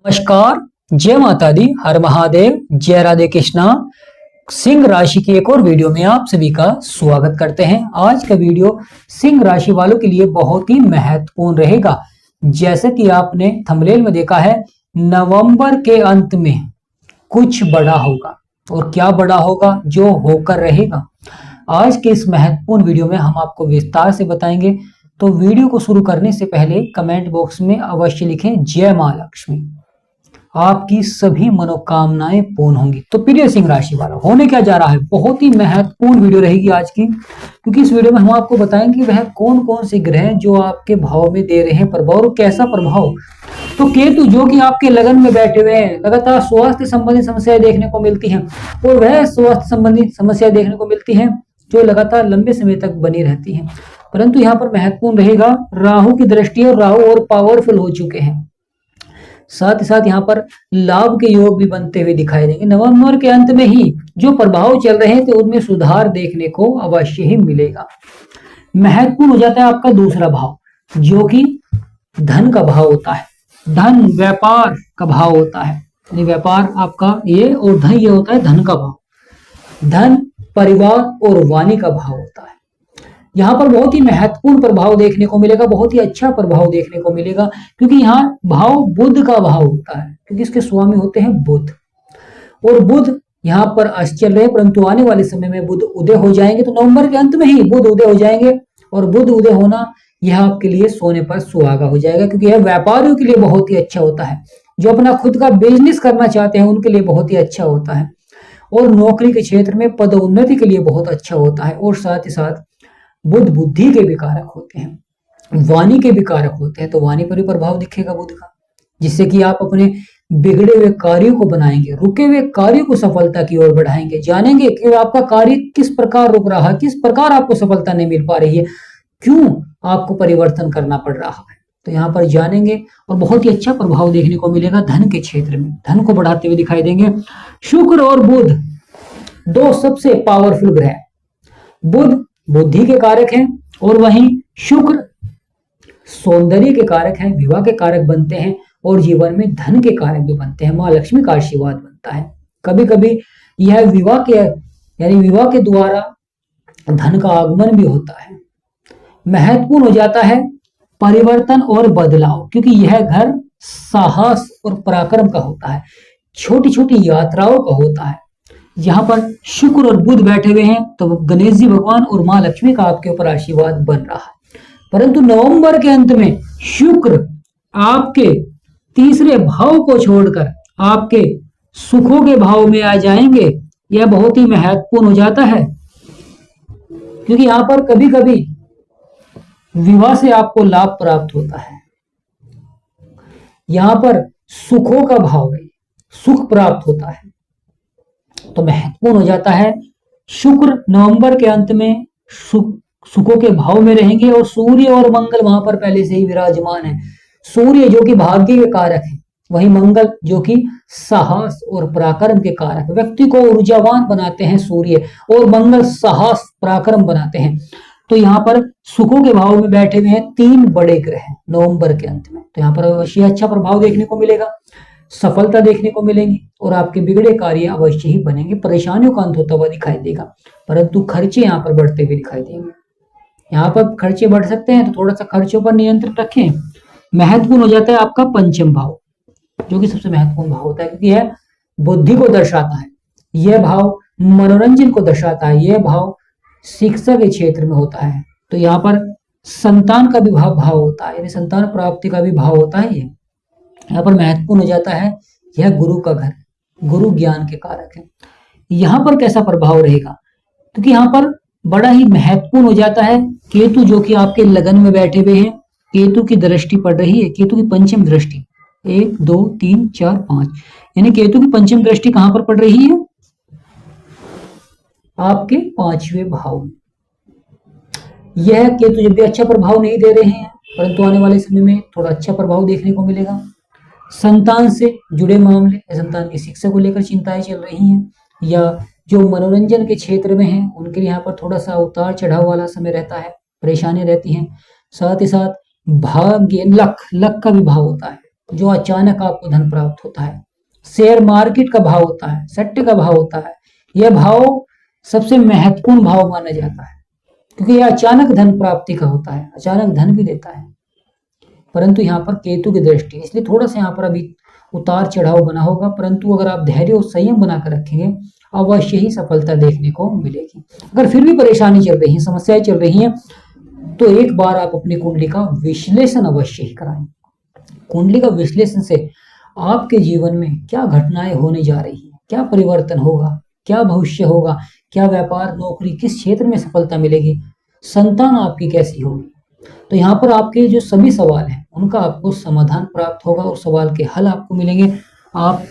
नमस्कार, जय माता दी, हर महादेव, जय राधे कृष्णा। सिंह राशि की एक और वीडियो में आप सभी का स्वागत करते हैं। आज का वीडियो सिंह राशि वालों के लिए बहुत ही महत्वपूर्ण रहेगा। जैसे कि आपने थंबनेल में देखा है, नवंबर के अंत में कुछ बड़ा होगा। और क्या बड़ा होगा? जो होकर रहेगा। आज के इस महत्वपूर्ण वीडियो में हम आपको विस्तार से बताएंगे। तो वीडियो को शुरू करने से पहले कमेंट बॉक्स में अवश्य लिखें जय मां लक्ष्मी, आपकी सभी मनोकामनाएं पूर्ण होंगी। तो प्रिय सिंह राशि वाला, होने क्या जा रहा है? बहुत ही महत्वपूर्ण वीडियो रहेगी आज की, क्योंकि इस वीडियो में हम आपको बताएंगे वह कौन कौन से ग्रह जो आपके भाव में दे रहे हैं प्रभाव और कैसा प्रभाव। तो केतु जो कि आपके लगन में बैठे हुए हैं, लगातार स्वास्थ्य संबंधी समस्याएं देखने को मिलती हैं, और वह स्वास्थ्य संबंधी समस्याएं देखने को मिलती हैं जो लगातार लंबे समय तक बनी रहती हैं। परंतु यहाँ पर महत्वपूर्ण रहेगा राहु की दृष्टि, और राहु और पावरफुल हो चुके हैं। साथ ही साथ यहाँ पर लाभ के योग भी बनते हुए दिखाई देंगे। नवंबर के अंत में ही जो प्रभाव चल रहे थे उनमें सुधार देखने को अवश्य ही मिलेगा। महत्वपूर्ण हो जाता है आपका दूसरा भाव, जो कि धन का भाव होता है। धन व्यापार का भाव होता है, यानी व्यापार आपका ये, और धन ये होता है धन का भाव। धन, परिवार और वाणी का भाव होता है। यहाँ पर बहुत ही महत्वपूर्ण प्रभाव देखने को मिलेगा, बहुत ही अच्छा प्रभाव देखने को मिलेगा, क्योंकि यहाँ भाव बुध का भाव होता है, क्योंकि इसके स्वामी होते हैं बुध। और बुध यहाँ पर अस्त चल रहे हैं, परंतु आने वाले समय में बुध उदय हो जाएंगे। तो नवंबर के अंत में ही बुध उदय हो जाएंगे, और बुध उदय होना यह आपके लिए सोने पर सुहागा हो जाएगा, क्योंकि यह व्यापारियों के लिए बहुत ही अच्छा होता है। जो अपना खुद का बिजनेस करना चाहते हैं उनके लिए बहुत ही अच्छा होता है, और नौकरी के क्षेत्र में पदोन्नति के लिए बहुत अच्छा होता है। और साथ ही साथ बुध बुद्धि के भी कारक होते हैं, वाणी के भी कारक होते हैं, तो वाणी पर भी प्रभाव दिखेगा बुध का, जिससे कि आप अपने बिगड़े हुए कार्यों को बनाएंगे, रुके हुए कार्यों को सफलता की ओर बढ़ाएंगे। जानेंगे कि आपका कार्य किस प्रकार रुक रहा है, किस प्रकार आपको सफलता नहीं मिल पा रही है, क्यों आपको परिवर्तन करना पड़ रहा है। तो यहाँ पर जानेंगे, और बहुत ही अच्छा प्रभाव देखने को मिलेगा धन के क्षेत्र में। धन को बढ़ाते हुए दिखाई देंगे। शुक्र और बुध दो सबसे पावरफुल ग्रह। बुध बुद्धि के कारक हैं, और वहीं शुक्र सौंदर्य के कारक हैं, विवाह के कारक बनते हैं, और जीवन में धन के कारक भी बनते हैं। माँ लक्ष्मी का आशीर्वाद बनता है। कभी कभी यह विवाह के, यानी विवाह के द्वारा धन का आगमन भी होता है। महत्वपूर्ण हो जाता है परिवर्तन और बदलाव, क्योंकि यह घर साहस और पराक्रम का होता है, छोटी छोटी यात्राओं का होता है। यहाँ पर शुक्र और बुध बैठे हुए हैं, तो गणेश जी भगवान और माँ लक्ष्मी का आपके ऊपर आशीर्वाद बन रहा है। परंतु नवंबर के अंत में शुक्र आपके तीसरे भाव को छोड़कर आपके सुखों के भाव में आ जाएंगे। यह बहुत ही महत्वपूर्ण हो जाता है, क्योंकि यहाँ पर कभी कभी विवाह से आपको लाभ प्राप्त होता है। यहाँ पर सुखों का भाव है, सुख प्राप्त होता है, तो महत्वपूर्ण हो जाता है। शुक्र नवंबर के अंत में सुखों के भाव में रहेंगे, और सूर्य और मंगल वहां पर पहले से ही विराजमान है। सूर्य जो कि भाग्य के कारक है, वही मंगल जो कि साहस और पराक्रम के कारक, व्यक्ति को ऊर्जावान बनाते हैं सूर्य, और मंगल साहस पराक्रम बनाते हैं। तो यहाँ पर सुखों के भाव में बैठे हुए हैं तीन बड़े ग्रह नवंबर के अंत में। तो यहाँ पर अवश्य अच्छा प्रभाव देखने को मिलेगा, सफलता देखने को मिलेंगी, और आपके बिगड़े कार्य अवश्य ही बनेंगे। परेशानियों का अंत होता हुआ दिखाई देगा, परंतु खर्चे यहाँ पर बढ़ते हुए दिखाई देंगे। यहाँ पर खर्चे बढ़ सकते हैं, तो थोड़ा सा खर्चों पर नियंत्रण रखें। महत्वपूर्ण हो जाता है आपका पंचम भाव, जो कि सबसे महत्वपूर्ण भाव होता है, क्योंकि यह बुद्धि को दर्शाता है, यह भाव मनोरंजन को दर्शाता है, यह भाव शिक्षा के क्षेत्र में होता है। तो यहाँ पर संतान का भी भाव होता है, यानी संतान प्राप्ति का भी भाव होता है। ये यहाँ पर महत्वपूर्ण हो जाता है, यह गुरु का घर, गुरु ज्ञान के कारक है। यहाँ पर कैसा प्रभाव रहेगा? क्योंकि यहाँ पर बड़ा ही महत्वपूर्ण हो जाता है केतु, जो कि आपके लगन में बैठे हुए हैं। केतु की दृष्टि पड़ रही है, केतु की पंचम दृष्टि, 1 2 3 4 5, यानी केतु की पंचम दृष्टि कहां पर पड़ रही है? आपके 5वें भाव में। यह केतु जब भी अच्छा प्रभाव नहीं दे रहे हैं, परंतु आने वाले समय में थोड़ा अच्छा प्रभाव देखने को मिलेगा। संतान से जुड़े मामले, संतान की शिक्षा को लेकर चिंताएं चल रही हैं, या जो मनोरंजन के क्षेत्र में हैं उनके लिए यहाँ पर थोड़ा सा उतार चढ़ाव वाला समय रहता है, परेशानियां रहती हैं। साथ ही साथ भाग्य लक का भी भाव होता है, जो अचानक आपको धन प्राप्त होता है। शेयर मार्केट का भाव होता है, सट्टे का भाव होता है। यह भाव सबसे महत्वपूर्ण भाव माना जाता है, क्योंकि यह अचानक धन प्राप्ति का होता है, अचानक धन भी देता है। परंतु यहाँ पर केतु की दृष्टि, इसलिए थोड़ा सा यहाँ पर अभी उतार चढ़ाव बना होगा, परंतु अगर आप धैर्य और संयम बनाकर रखेंगे अवश्य ही सफलता देखने को मिलेगी। अगर फिर भी परेशानी चल रही है, समस्याएं चल रही हैं, तो एक बार आप अपनी कुंडली का विश्लेषण अवश्य ही कराएं। कुंडली का विश्लेषण से आपके जीवन में क्या घटनाएं होने जा रही हैं, क्या परिवर्तन होगा, क्या भविष्य होगा, क्या व्यापार नौकरी किस क्षेत्र में सफलता मिलेगी, संतान आपकी कैसी होगी, तो यहाँ पर आपके जो सभी सवाल हैं उनका आपको समाधान प्राप्त होगा और सवाल के हल आपको मिलेंगे। आप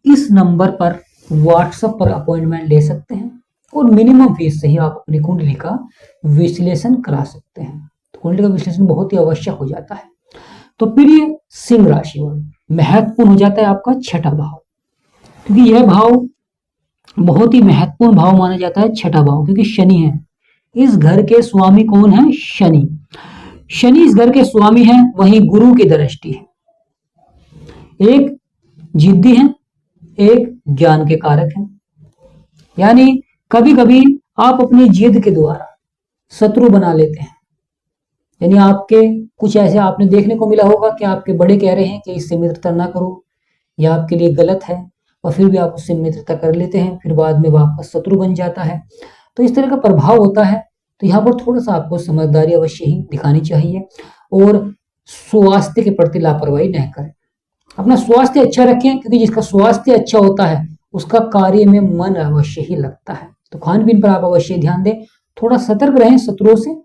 इस नंबर पर व्हाट्सएप पर अपॉइंटमेंट ले सकते हैं और मिनिमम फीस से ही आप अपनी कुंडली का विश्लेषण करा सकते हैं। तो कुंडली का विश्लेषण बहुत ही आवश्यक हो जाता है। तो प्रिय सिंह राशि वाले, महत्वपूर्ण हो जाता है आपका छठा भाव, क्योंकि यह भाव बहुत ही महत्वपूर्ण भाव माना जाता है, छठा भाव, क्योंकि शनि है इस घर के स्वामी। कौन है? शनि। शनि इस घर के स्वामी है, वहीं गुरु की दृष्टि है। एक जिद्दी है, एक ज्ञान के कारक है। यानी कभी कभी आप अपनी जिद के द्वारा शत्रु बना लेते हैं। यानी आपके कुछ ऐसे आपने देखने को मिला होगा कि आपके बड़े कह रहे हैं कि इससे मित्रता ना करो, या आपके लिए गलत है, और फिर भी आप उससे मित्रता कर लेते हैं, फिर बाद में वापस शत्रु बन जाता है। तो इस तरह का प्रभाव होता है। तो यहाँ पर थोड़ा सा आपको समझदारी अवश्य ही दिखानी चाहिए और स्वास्थ्य के प्रति लापरवाही न करें। अपना स्वास्थ्य अच्छा रखें, क्योंकि जिसका स्वास्थ्य अच्छा होता है उसका कार्य में मन अवश्य ही लगता है। तो खान पीन पर आप अवश्य ध्यान दें, थोड़ा सतर्क रहें शत्रुओं से।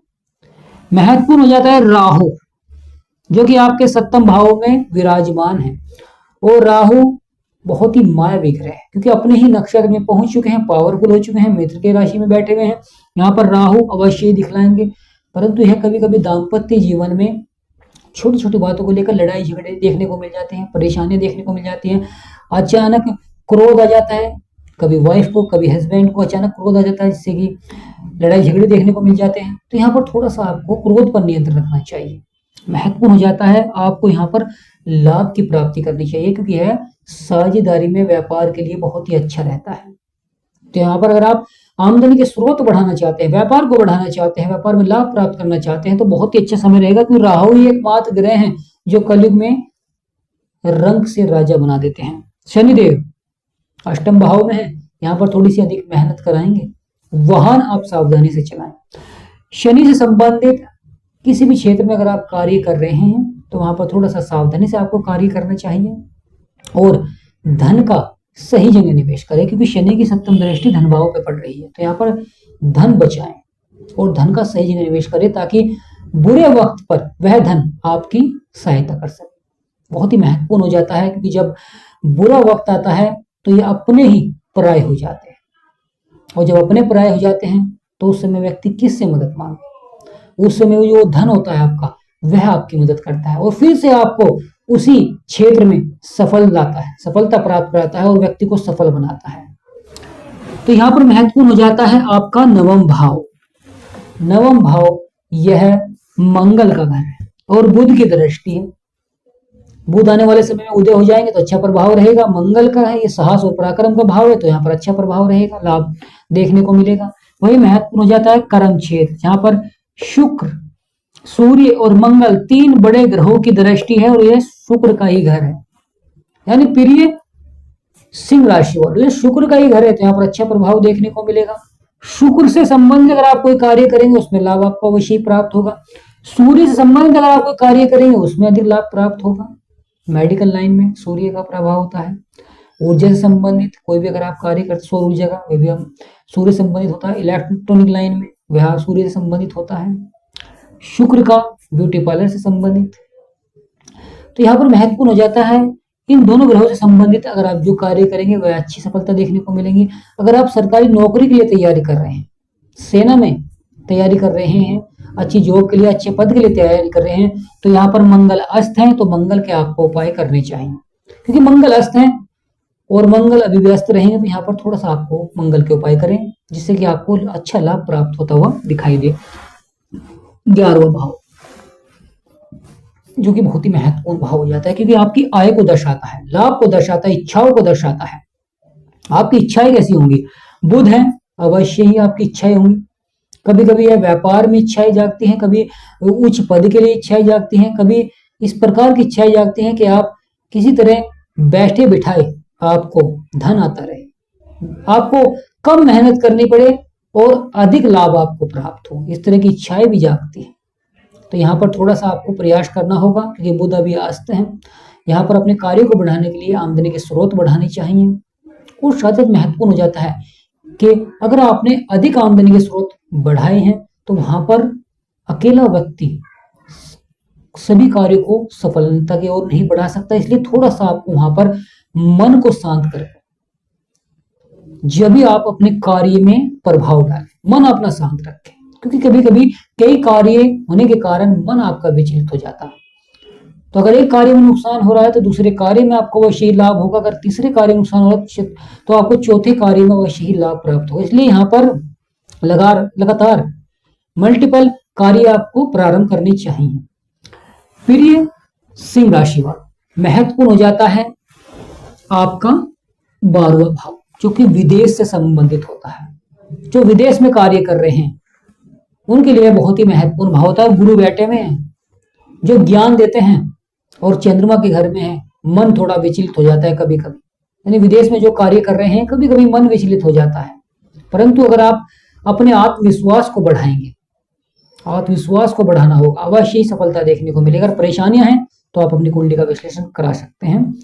महत्वपूर्ण हो जाता है राहु, जो कि आपके सप्तम भाव में विराजमान है। और राहु बहुत ही मायावी ग्रह है, क्योंकि अपने ही नक्षत्र में पहुंच चुके हैं, पावरफुल हो चुके हैं, मित्र के राशि में बैठे हुए हैं। यहाँ पर राहु अवश्य ही दिखलाएंगे, परंतु यह कभी कभी दाम्पत्य जीवन में छोटी छोटी बातों को लेकर लड़ाई झगड़े देखने को मिल जाते हैं, परेशानियां देखने को मिल जाती हैं। अचानक क्रोध आ जाता है, कभी वाइफ को कभी हस्बैंड को अचानक क्रोध आ जाता है, जिससे कि लड़ाई झगड़े देखने को मिल जाते हैं। तो यहाँ पर थोड़ा सा आपको क्रोध पर नियंत्रण रखना चाहिए। महत्वपूर्ण हो जाता है आपको यहाँ पर लाभ की प्राप्ति करनी चाहिए, क्योंकि यह साझेदारी में व्यापार के लिए बहुत ही अच्छा रहता है। तो यहाँ पर अगर आप आमदनी के स्रोत बढ़ाना चाहते हैं, व्यापार को बढ़ाना चाहते हैं, व्यापार में लाभ प्राप्त करना चाहते हैं, तो बहुत ही अच्छा समय रहेगा, क्योंकि राहु ही एकमात्र ग्रह हैं जो कलयुग में रंग से राजा बना देते हैं। शनिदेव अष्टम भाव में है, यहाँ पर थोड़ी सी अधिक मेहनत कराएंगे। वाहन आप सावधानी से चलाएं। शनि से संबंधित किसी भी क्षेत्र में अगर आप कार्य कर रहे हैं तो वहां पर थोड़ा सा सावधानी से आपको कार्य करना चाहिए और धन का सही जगह निवेश करें, क्योंकि शनि की सप्तम दृष्टि धन भाव पे पड़ रही है। तो यहाँ पर धन बचाएं और धन का सही जगह निवेश करें, ताकि बुरे वक्त पर वह धन आपकी सहायता कर सके। बहुत ही महत्वपूर्ण हो जाता है, क्योंकि जब बुरा वक्त आता है तो ये अपने ही पराये हो जाते हैं, और जब अपने पराये हो जाते हैं तो उस समय व्यक्ति किससे मदद मांगे? उस समय जो धन होता है आपका, वह आपकी मदद करता है और फिर से आपको उसी क्षेत्र में सफलता प्राप्त कराता है और व्यक्ति को सफल बनाता है। तो यहाँ पर महत्वपूर्ण हो जाता है आपका नवम भाव। नवम भाव यह मंगल का घर है और बुध की दृष्टि है। बुध आने वाले समय में उदय हो जाएंगे तो अच्छा प्रभाव रहेगा। मंगल का है, ये साहस और पराक्रम का भाव है, तो यहाँ पर अच्छा प्रभाव रहेगा, लाभ देखने को मिलेगा। वही महत्वपूर्ण हो जाता है कर्म क्षेत्र, जहां पर शुक्र, सूर्य और मंगल तीन बड़े ग्रहों की दृष्टि है और यह शुक्र का ही घर है। यानी प्रिय सिंह राशि वालों, ये शुक्र का ही घर है, तो यहाँ पर अच्छा प्रभाव देखने को मिलेगा। शुक्र से संबंधित अगर आप कोई कार्य करेंगे उसमें लाभ आपको अवश्य प्राप्त होगा। सूर्य से संबंधित अगर आप कोई कार्य करेंगे उसमें अधिक लाभ प्राप्त होगा। मेडिकल लाइन में सूर्य का प्रभाव होता है। ऊर्जा से संबंधित कोई भी अगर आप कार्य करते, सौर ऊर्जा का, वह भी हम सूर्य संबंधित होता है। इलेक्ट्रॉनिक लाइन में वह सूर्य से संबंधित होता है। शुक्र का ब्यूटी पार्लर से संबंधित। तो यहाँ पर महत्वपूर्ण हो जाता है इन दोनों ग्रहों से संबंधित अगर आप जो कार्य करेंगे वह अच्छी सफलता देखने को मिलेगी। अगर आप सरकारी नौकरी के लिए तैयारी कर रहे हैं, सेना में तैयारी कर रहे हैं, अच्छी जॉब के लिए, अच्छे पद के लिए तैयारी कर रहे हैं, तो यहाँ पर मंगल अस्त है, तो मंगल के आपको उपाय करने चाहिए, क्योंकि मंगल अस्त है और मंगल अभी व्यस्त रहेंगे। तो यहाँ पर थोड़ा सा आपको मंगल के उपाय करें, जिससे कि आपको अच्छा लाभ प्राप्त होता हुआ दिखाई दे। 11वां भाव, जो कि बहुत ही महत्वपूर्ण भाव हो जाता है, क्योंकि आपकी आय को दर्शाता है, लाभ को दर्शाता है, इच्छाओं को दर्शाता है। आपकी इच्छाएं कैसी होंगी? बुध है, अवश्य ही आपकी इच्छाएं होंगी। कभी कभी यह व्यापार में इच्छाएं जागती हैं, कभी उच्च पद के लिए इच्छाएं जागती हैं, कभी इस प्रकार की इच्छाएं जागती हैं कि आप किसी तरह बैठे बिठाए आपको धन आता रहे, आपको कम मेहनत करनी पड़े और अधिक लाभ आपको प्राप्त हो, इस तरह की इच्छाएं भी जागती हैं। तो यहाँ पर थोड़ा सा आपको प्रयास करना होगा, क्योंकि बुध अभी आस्त हैं। यहाँ पर अपने कार्यों को बढ़ाने के लिए आमदनी के स्रोत बढ़ाने चाहिए। और साथ ही महत्वपूर्ण हो जाता है कि अगर आपने अधिक आमदनी के स्रोत बढ़ाए हैं तो वहां पर अकेला व्यक्ति सभी कार्यों को सफलता की ओर नहीं बढ़ा सकता, इसलिए थोड़ा सा आपको वहां पर मन को शांत करें। जब भी आप अपने कार्य में प्रभाव डालें, मन अपना शांत रखें, क्योंकि कभी कभी कई कार्य होने के कारण मन आपका विचलित हो जाता है। तो अगर एक कार्य में नुकसान हो रहा है तो दूसरे कार्य में आपको अवश्य ही लाभ होगा, अगर तीसरे कार्य में नुकसान हो रहा है तो आपको चौथे कार्य में अवश्य ही लाभ प्राप्त होगा। इसलिए यहाँ पर लगातार मल्टीपल कार्य आपको प्रारंभ करने चाहिए। प्रिय सिंह राशि वाला, महत्वपूर्ण हो जाता है आपका 12वां भाव, जो कि विदेश से संबंधित होता है। जो विदेश में कार्य कर रहे हैं उनके लिए बहुत ही महत्वपूर्ण भाव होता है। गुरु बैठे में है जो ज्ञान देते हैं और चंद्रमा के घर में है, मन थोड़ा विचलित हो जाता है कभी कभी, यानी विदेश में जो कार्य कर रहे हैं कभी कभी मन विचलित हो जाता है। परंतु अगर आप अपने आत्मविश्वास को बढ़ाएंगे, आत्मविश्वास को बढ़ाना होगा, अवश्य ही सफलता देखने को मिलेगी। अगर परेशानियां हैं तो आप अपनी कुंडली का विश्लेषण करा सकते हैं,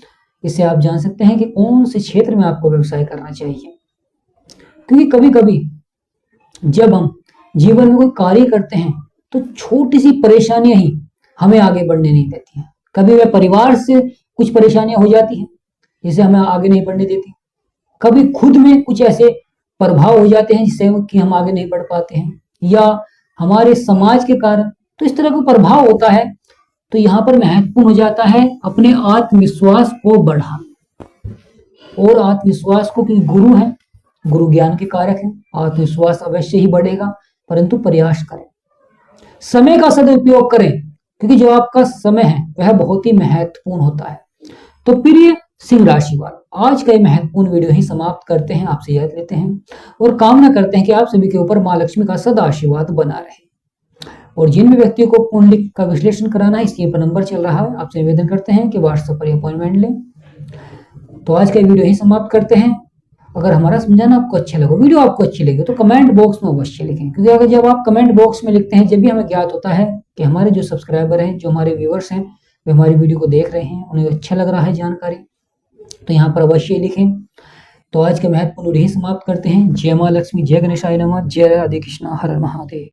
इससे आप जान सकते हैं कि कौन से क्षेत्र में आपको व्यवसाय करना चाहिए। क्योंकि कभी कभी जब हम जीवन में कोई कार्य करते हैं तो छोटी सी परेशानियां ही हमें आगे बढ़ने नहीं देती हैं। कभी वह परिवार से कुछ परेशानियां हो जाती हैं जिससे हमें आगे नहीं बढ़ने देती, कभी खुद में कुछ ऐसे प्रभाव हो जाते हैं जिससे कि हम आगे नहीं बढ़ पाते हैं, या हमारे समाज के कारण, तो इस तरह का प्रभाव होता है। तो यहाँ पर महत्वपूर्ण हो जाता है अपने आत्मविश्वास को बढ़ाना, और आत्मविश्वास को, क्योंकि गुरु है, गुरु ज्ञान के कारक है, आत्मविश्वास अवश्य ही बढ़ेगा, परंतु प्रयास करें, समय का सदुपयोग करें, क्योंकि जो आपका समय है वह बहुत ही महत्वपूर्ण होता है। तो प्रिय सिंह राशि वालों, आज का ये महत्वपूर्ण वीडियो ही समाप्त करते हैं, आपसे याद लेते हैं और कामना करते हैं कि आप सभी के ऊपर मां लक्ष्मी का सदा आशीर्वाद बना रहे। और जिन भी व्यक्तियों को कुंडली का विश्लेषण कराना है, इसलिए पर नंबर चल रहा है, आपसे निवेदन करते हैं कि व्हाट्सएप पर अपॉइंटमेंट लें। तो आज का वीडियो ही समाप्त करते हैं। अगर हमारा समझाना आपको अच्छा लगे, वीडियो आपको अच्छी लगे, तो कमेंट बॉक्स में अवश्य लिखें, क्योंकि अगर जब आप कमेंट बॉक्स में लिखते हैं, जब भी हमें ज्ञात होता है कि हमारे जो सब्सक्राइबर हैं, जो हमारे व्यूअर्स हैं, वे हमारी वीडियो को देख रहे हैं, उन्हें अच्छा लग रहा है जानकारी, तो यहाँ पर अवश्य लिखें। तो आज के महत्वपूर्ण वीडियो ही समाप्त करते हैं। जय मां लक्ष्मी, जय गणेशाय नमः, जय राधे कृष्णा, हर हर महादेव।